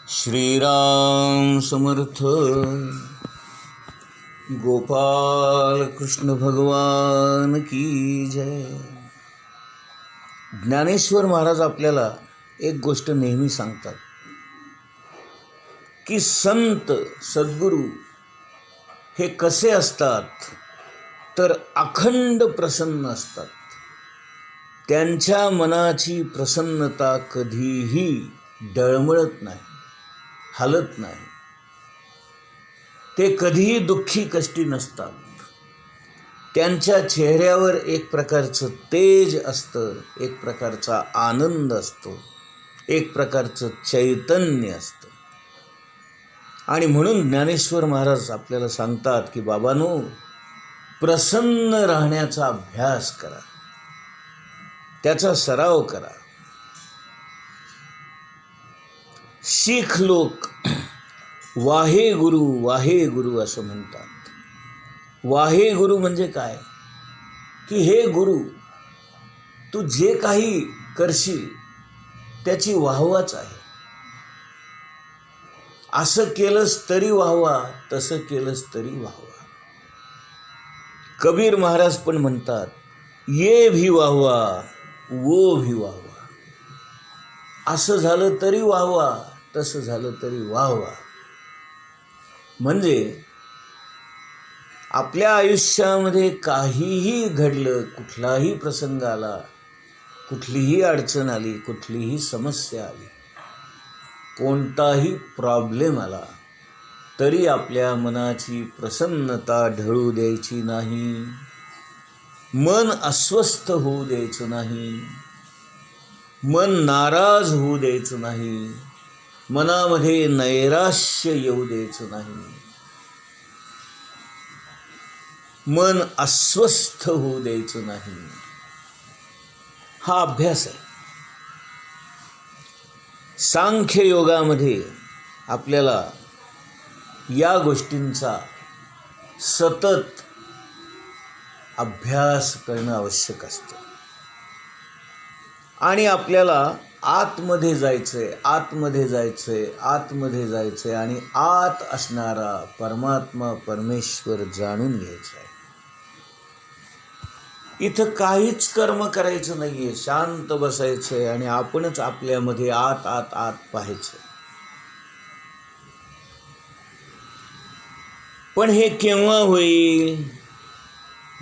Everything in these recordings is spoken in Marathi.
श्रीराम समर्थ. गोपाल कृष्ण भगवान की जय. ज्ञानेश्वर महाराज आपल्याला एक गोष्ट नेहमी सांगतात की संत सद्गुरू हे कसे असतात तर अखंड प्रसन्न असतात. त्यांच्या मनाची प्रसन्नता कधीही डळमळत नाही, हलत नाही. ते कधीही दुःखी कष्टी नसतात. त्यांच्या चेहऱ्यावर एक प्रकारचं तेज असतं, एक प्रकारचा आनंद असतो, एक प्रकारचं चैतन्य असतं. आणि म्हणून ज्ञानेश्वर महाराज आपल्याला सांगतात की बाबांनो, प्रसन्न राहण्याचा अभ्यास करा, त्याचा सराव करा. शीख लोक वाहे गुरु असं म्हणतात. वाहे गुरु म्हणजे काय की हे गुरु, तू जे काही करशील त्याची वाहवाच आहे. असं केलंस तरी वाहवा, तसं केलंस तरी वाहवा. कबीर महाराज पण म्हणतात, ये भी वाहवा वो भी वाहवा. असं झालं तरी वाहवा, तसं झालं तरी वाहवा. म्हणजे आपल्या आयुष्यामध्ये काहीही घडलं, कुठलाही प्रसंग आला, कुठलीही अडचण आली, कुठलीही समस्या आली, कोणताही प्रॉब्लेम आला, तरी आपल्या मनाची प्रसन्नता ढळू द्यायची नाही. मन अस्वस्थ होऊ द्यायचं नाही, मन नाराज होऊ द्यायचं नाही, मनामध्ये नैराश्य येऊ द्यायचं नाही, मन अस्वस्थ होऊ द्यायचं नाही. हा अभ्यास आहे. सांख्य योगामध्ये आपल्याला या गोष्टींचा सतत अभ्यास करणं आवश्यक असतं. आणि आपल्याला आतमध्ये जायचंय, आतमध्ये जायचंय, आतमध्ये जायचंय आणि आत असणारा परमात्मा परमेश्वर जाणून घ्यायचा आहे. इथं काहीच कर्म करायचं नाहीये, शांत बसायचंय आणि आपणच आपल्यामध्ये आत आत आत पाहायचं. पण हे केव्हा होईल?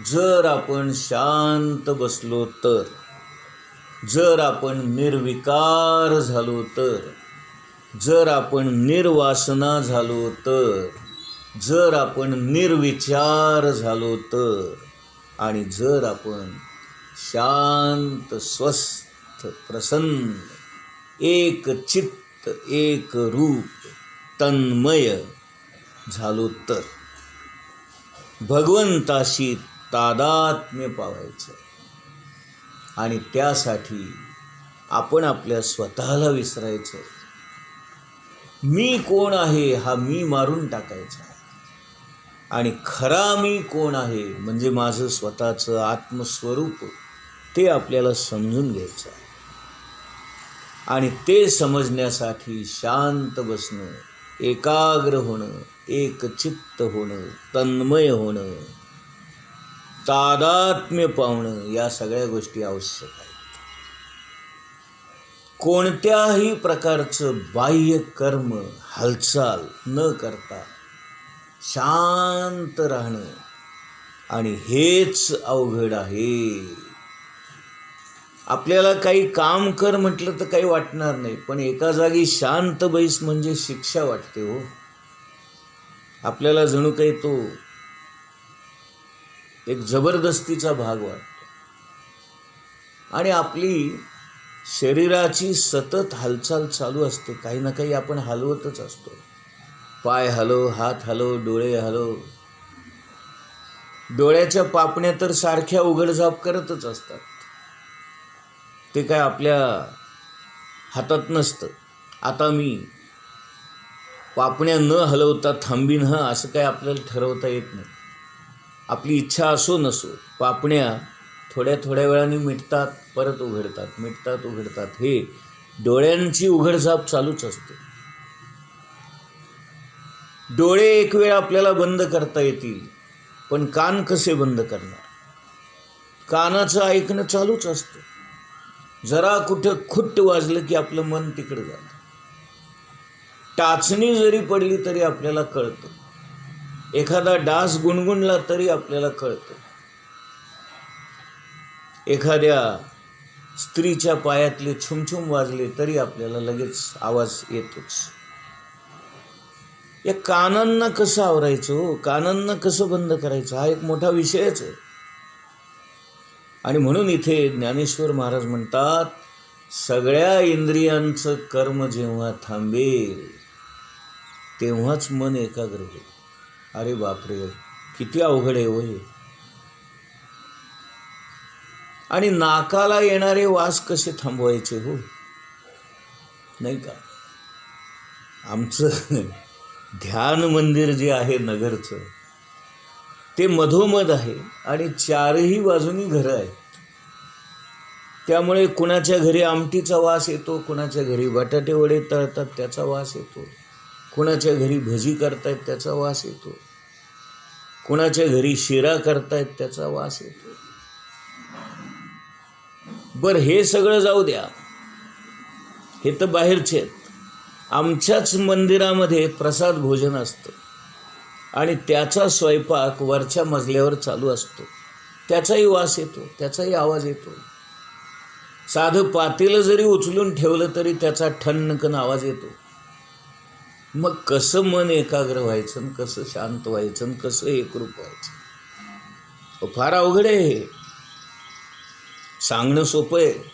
जर आपण शांत बसलो तर, जर आपण निर्विकार झालो तर, जर आपण निर्वासना झालो तर, जर आपण निर्विचार झालो तर, आणि जर आपण शांत स्वस्थ प्रसन्न एक चित्त एक रूप तन्मय झालो तर. भगवंताशी तादात्म्य पावायचं आणि त्यासाठी आपण आपल्या स्वतःला विसरायचं. मी कोण आहे हा मी मारून टाकायचा आणि खरा मी कोण आहे म्हणजे माझं स्वतःचं आत्मस्वरूप, ते आपल्याला समजून घ्यायचं आहे. आणि ते समजण्यासाठी शांत बसणं, एकाग्र होणं, एकचित्त होणं, तन्मय होणं, तादात्म्य पावणं, या सगळ्या गोष्टी आवश्यक आहेत. कोणत्याही प्रकारचं बाह्य कर्म हालचाल न करता शांत राहणं, आणि हेच अवघड आहे. आपल्याला काही काम कर म्हटलं तर काही वाटणार नाही, पण एका जागी शांत बैस म्हणजे शिक्षा वाटते हो. आपल्याला जणू काही तो एक जबरदस्तीचा भाग वाटतो. आणि आपली शरीराची सतत हालचाल चालू असते, काही ना काही आपण हलवतच असतो. पाय हलव, हात हलव, डोळे हलव. डोळ्याच्या पापण्या तर सारख्या उघडझाप करतच असतात. ते काय आपल्या हातात नसतं. आता मी पापण्या न हलवता थांबीन असं काय आपल्याला ठरवता येत नाही. आपली इच्छा असो नसो, पापण्या थोड्या थोड्या वेळाने मिटतात, परत उघडतात, मिटतात, उघडतात. हे डोळ्यांची उघडझाप चालूच असते. डोळे एक वेळ आपल्याला बंद करता येतील, पण कान कसे बंद करणार? कानाचं ऐकणं चालूच असतं. जरा कुठं खुट्ट वाजलं की आपलं मन तिकडं जातं. टाचणी जरी पडली तरी आपल्याला कळतं. एखादा डास गुणगुणला तरी आपल्याला कळतं. एखाद्या स्त्रीच्या पायातले छुमछुम वाजले तरी आपल्याला लगेच आवाज येतोच. या कानांना कसं आवरायचं हो? कानांना कसं बंद करायचं? हा एक मोठा विषयच आहे. आणि म्हणून इथे ज्ञानेश्वर महाराज म्हणतात, सगळ्या इंद्रियांचं कर्म जेव्हा थांबेल तेव्हाच मन एकाग्र होईल. अरे बापरे, किती अवघड आहे हो हे. आणि नाकाला येणारे वास कसे थांबवायचे हो? नाही का? आमचं ध्यान मंदिर जे आहे नगरचं, ते मधोमध आहे आणि चारही बाजूनी घरं आहेत. त्यामुळे कुणाच्या घरी आमटीचा वास येतो, कुणाच्या घरी बटाटे वडे तळतात त्याचा वास येतो, कुणाच्या घरी भजी करतायत त्याचा वास येतो, कुणाच्या घरी शिरा करतायत त्याचा वास येतो. बरं, हे सगळं जाऊ द्या, हे तर बाहेरचे आहेत. आमच्याच मंदिरामध्ये प्रसाद भोजन असतं आणि त्याचा स्वयंपाक वरच्या मजल्यावर चालू असतो. त्याचाही वास येतो, त्याचाही आवाज येतो. साधं पातेलं जरी उचलून ठेवलं तरी त्याचा ठणकन आवाज येतो. मग कसं मन एकाग्र व्हायचं, कसं शांत व्हायचं, कसं एकरूप व्हायचं? फार अवघड आहे हे. सांगणं सोपं आहे,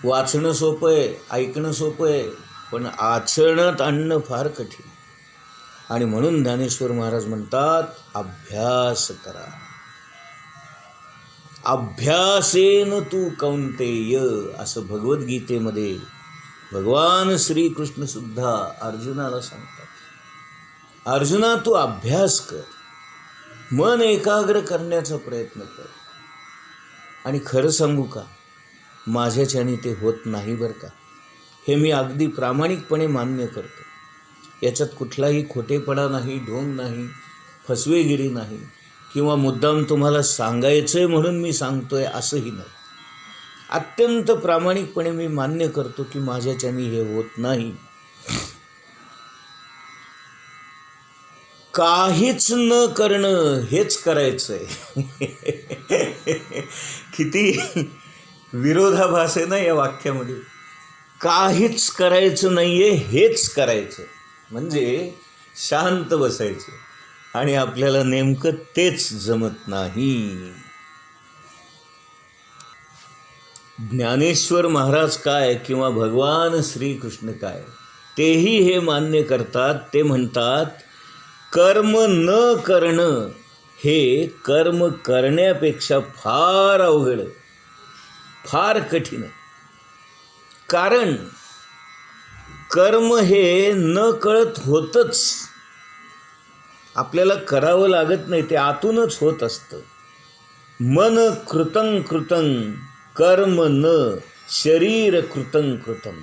वाचणं सोपं आहे, ऐकणं सोपं आहे, पण आचरणात आणणं फार कठीण. आणि म्हणून ज्ञानेश्वर महाराज म्हणतात, अभ्यास करा. अभ्यासेन तू कौंतेय, असं भगवद्गीतेमध्ये भगवान श्रीकृष्ण सुद्धा अर्जुनाला सांगतात. अर्जुना, तू अभ्यास कर, मन एकाग्र करण्याचा प्रयत्न कर. आणि खरं सांगू का, माझ्याच्याने ते होत नाही बरं का. हे मी अगदी प्रामाणिकपणे मान्य करतो. याच्यात कुठलाही खोटेपणा नाही, ढोंग नाही, फसवेगिरी नाही, किंवा मुद्दाम तुम्हाला सांगायचं आहे म्हणून मी सांगतोय असंही नाही. अत्यंत प्रामाणिकपणे मी मान्य करतो की माझ्याच्याने हे होत नाही. काहीच न करणं हेच करायचंय. किती विरोधाभास आहे ना या वाक्यामध्ये. काहीच करायचं नाहीये, हेच करायचं म्हणजे शांत बसायचं. आणि आपल्याला नेमकं तेच जमत नाही. ज्ञानेश्वर महाराज काय किंवा भगवान श्रीकृष्ण काय, तेही हे मान्य करतात. ते म्हणतात, कर्म न करणं हे कर्म करण्यापेक्षा फार अवघड आहे, फार कठीण आहे. कारण कर्म हे न कळत होतच, आपल्याला करावं लागत नाही, ते आतूनच होत असतं. मन कृतं कृतं कर्म न शरीर कृतं कृतं.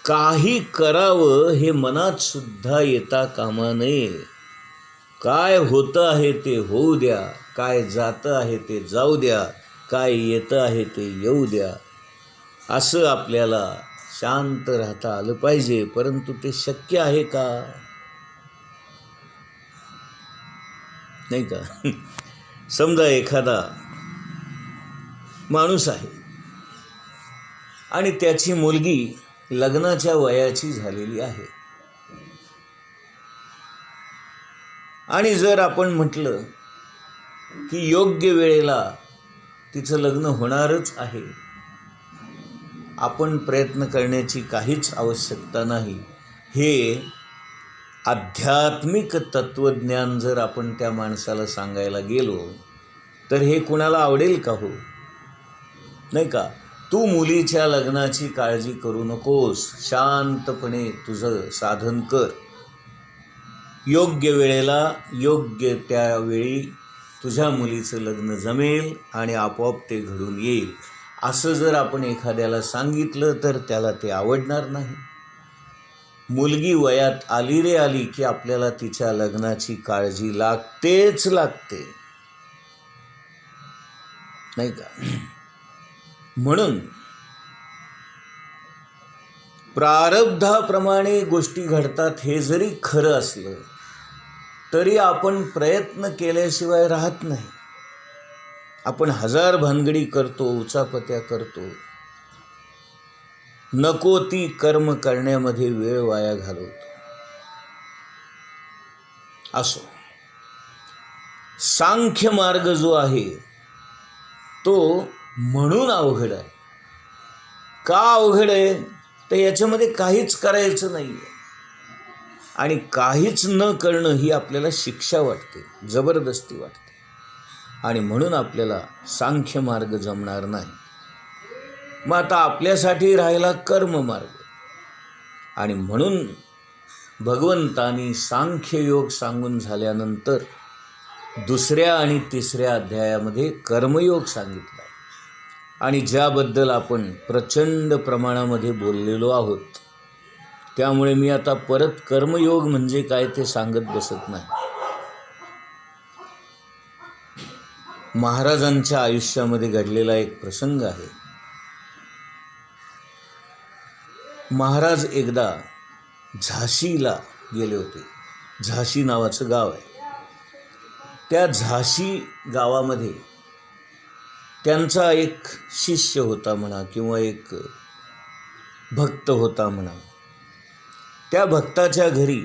काही करावं हे मनात सुद्धा येता कामा नये. काय होतं आहे ते होऊ द्या, काय जातं आहे ते जाऊ द्या, काय येतं आहे ते येऊ द्या, असं आपल्याला शांत राहता आलं पाहिजे. परंतु ते शक्य आहे का? नाही का? समजा एखादा माणूस आहे आणि त्याची मुलगी लग्नाच्या वयाची झालेली आहे. आणि जर आपण म्हटलं की योग्य वेळेला तिचं लग्न होणारच आहे, आपण प्रयत्न करण्याची काहीच आवश्यकता नाही, हे आध्यात्मिक तत्त्वज्ञान जर आपण त्या माणसाला सांगायला गेलो तर हे कुणाला आवडेल का हो? नाही का? तू मुलीच्या लग्नाची काळजी करू नकोस, शांतपणे तुझं साधन कर. योग्य वेळेला योग्य त्यावेळी तुझ्या मुलीचं लग्न जमेल आणि आपोआप ते घडून येईल. असं जर आपण एखाद्याला सांगितलं तर त्याला ते आवडणार नाही. मुलगी वयात आली रे आली की आपल्याला तिच्या लग्नाची काळजी लागतेच लागते, नाही का? म्हणून प्रारब्धाप्रमाणे गोष्टी घडतात हे जरी खरं असलं तरी आपण प्रयत्न केल्याशिवाय राहत नाही. आपण हजार भानगडी करतो, उचापत्या करतो, नको ती कर्म करण्यामध्ये वेळ वाया घालवतो. असो, सांख्य मार्ग जो आहे तो म्हणून अवघड आहे. का अवघड आहे? तर याच्यामध्ये काहीच करायचं नाही आहे आणि काहीच न करणं ही आपल्याला शिक्षा वाटते, जबरदस्ती वाटते आणि म्हणून आपल्याला सांख्य मार्ग जमणार नाही. मग आता आपल्यासाठी राहिला कर्म मार्ग आणि म्हणून भगवंतांनी सांख्ययोग सांगून झाल्यानंतर दुसऱ्या आणि तिसऱ्या अध्यायामध्ये कर्मयोग सांगितला आणि ज्याबद्दल आपण प्रचंड प्रमाणामध्ये बोललेलो आहोत. त्यामुळे मी आता परत कर्मयोग म्हणजे काय ते सांगत बसत नाही. महाराजांच्या आयुष्यामध्ये घडलेला एक प्रसंग आहे. महाराज एकदा झाशीला गेले होते. झाशी नावाचं गाव आहे. त्या झाशी गावामध्ये त्यांचा एक शिष्य होता म्हणा किंवा एक भक्त होता म्हणा. त्या भक्ताच्या घरी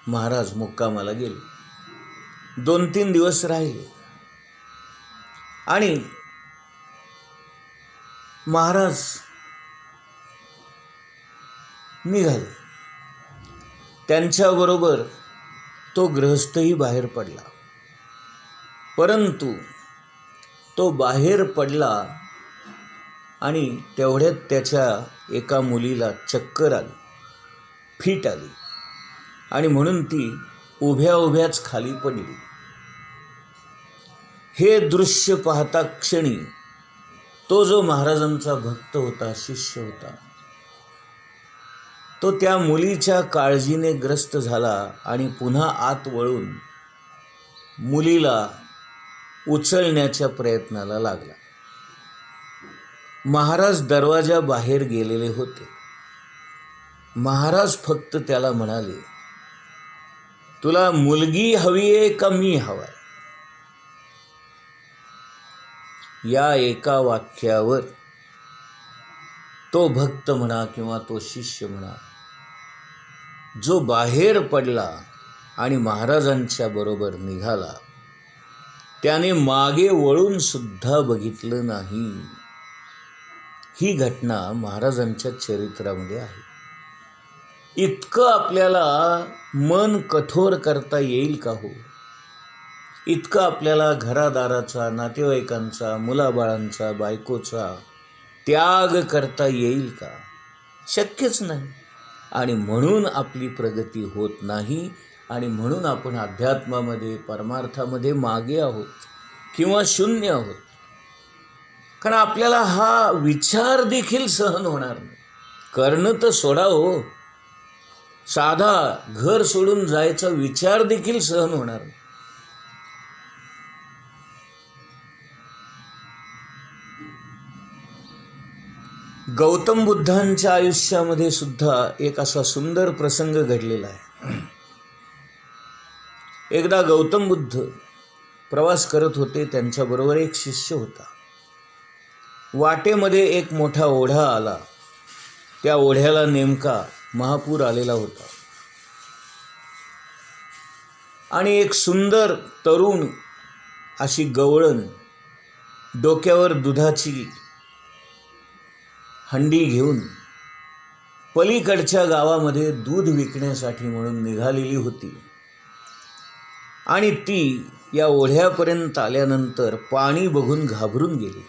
महाराज मुक्कामाला गेले. 2-3 दिवस राहिले आणि महाराज निघाले. त्यांच्याबरोबर तो गृहस्थही बाहेर पडला. परंतु तो बाहेर पडला आणि तेवढ्यात त्याच्या एका मुलीला चक्कर आली, फिट आली आणि म्हणून ती उभ्या उभ्याच खाली पडली. हे दृश्य पाहता क्षणी तो जो महाराजांचा भक्त होता, शिष्य होता, तो त्या मुलीच्या काळजीने ग्रस्त झाला आणि पुन्हा आत वळून मुलीला उचलण्याच्या प्रयत्नाला लागला. महाराज दरवाजा बाहेर गेलेले होते. महाराज फक्त त्याला म्हणाले, तुला मुलगी हवी आहे का मी हवाय? या एका वाक्यावर तो भक्त म्हणा किंवा तो शिष्य म्हणा जो बाहेर पडला आणि महाराजांच्या बरोबर निघाला, त्याने मागे वळून सुद्धा बघितलं नाही. ही घटना महाराजांच्या चरित्रामध्ये आहे. इतकं आपल्याला मन कठोर करता येईल का हो? इतकं आपल्याला घरादाराचा, नातेवाईकांचा, मुलाबाळांचा, बायकोचा त्याग करता येईल का? शक्यच नाही. आणि म्हणून आपली प्रगती होत नाही आणि म्हणून आपण अध्यात्मामध्ये, परमार्थामध्ये मागे आहोत किंवा शून्य आहोत. कारण आपल्याला हा विचार देखील सहन होणार नाही. करणं तर सोडा हो, साधा घर सोडून जायचा विचार देखील सहन होणार नाही. गौतम बुद्धांच्या आयुष्यामध्ये सुद्धा एक असा सुंदर प्रसंग घडलेला आहे. एकदा गौतम बुद्ध प्रवास करत होते. त्यांच्याबरोबर एक शिष्य होता. वाटेमध्ये एक मोठा ओढा आला. त्या ओढ्याला नेमका महापूर आलेला होता आणि एक सुंदर तरुण अशी गवळण डोक्यावर दुधाची हंडी घेऊन पलीकडच्या गावामध्ये दूध विकण्यासाठी म्हणून निघालेली होती आणि ती या ओढ्यापर्यंत आल्यानंतर पाणी बघून घाबरून गेली.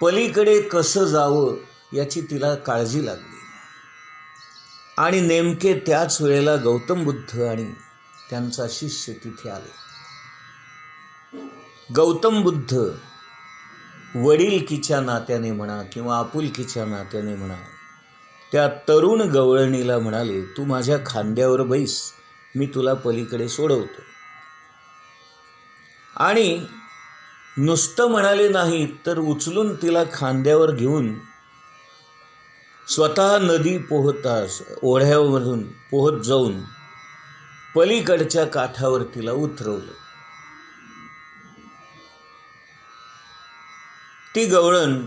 पलीकडे कसं जावं याची तिला काळजी लागली आणि नेमके त्याच वेळेला गौतम बुद्ध आणि त्यांचा शिष्य तिथे आले. गौतम बुद्ध वडिलकीच्या नात्याने म्हणा किंवा आपुलकीच्या नात्याने म्हणा त्या तरुण गवळणीला म्हणाले, तू माझ्या खांद्यावर बैस, मी तुला पलीकडे सोडवतो. आणि नुसतं म्हणाले नाही तर उचलून तिला खांद्यावर घेऊन स्वतः नदी ओढ्यावरून पोहत जाऊन पलीकडच्या काठावर तिला उतरवलं. ती गवळण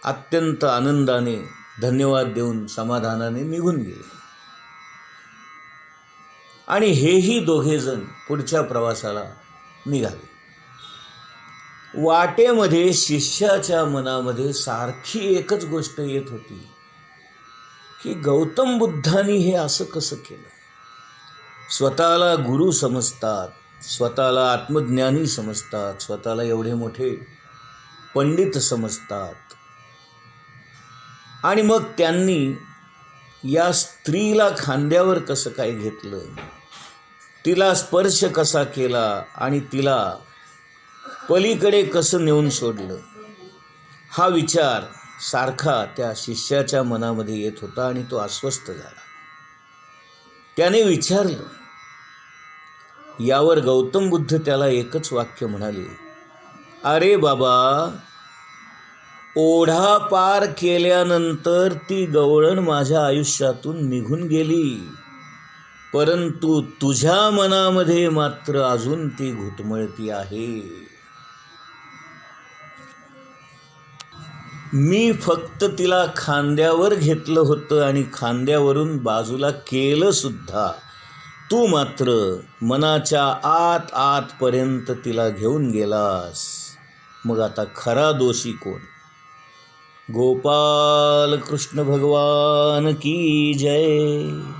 अत्यंत आनंदाने धन्यवाद देऊन समाधानाने निघून गेली. आणि हेही दोघेजण पुढच्या प्रवासाला निघाले. वाटेमध्ये शिष्याच्या मनामध्ये सारखी एकच गोष्ट येत होती की गौतम बुद्धांनी हे असं कसं केलं. स्वतःला गुरु समजतात, स्वतःला आत्मज्ञानी समजतात, स्वतःला एवढे मोठे पंडित समजतात, आणि मग त्यांनी या स्त्रीला खांद्यावर कसं काय घेतलं, तिला स्पर्श कसा केला आणि तिला पलीकडे कसं नेऊन सोडलं, हा विचार सारखा त्या शिष्याच्या मनामध्ये येत होता. आणि तो अस्वस्थ झाला. त्याने विचारलं. यावर गौतम बुद्ध त्याला एकच वाक्य म्हणाले, अरे बाबा, ओढा पार केल्यानंतर ती गवळण माझ्या आयुष्यातून निघून गेली, परंतु तुझ्या मनामध्ये मात्र अजून ती घुटमळती आहे. मी फक्त तिला खांद्यावर घेतलं होतं आणि खांद्यावरून बाजूला केलं सुद्धा. तू मात्र मनाच्या आतपर्यंत तिला घेऊन गेलास. मग आता खरा दोषी कोण? गोपाल कृष्ण भगवान की जय.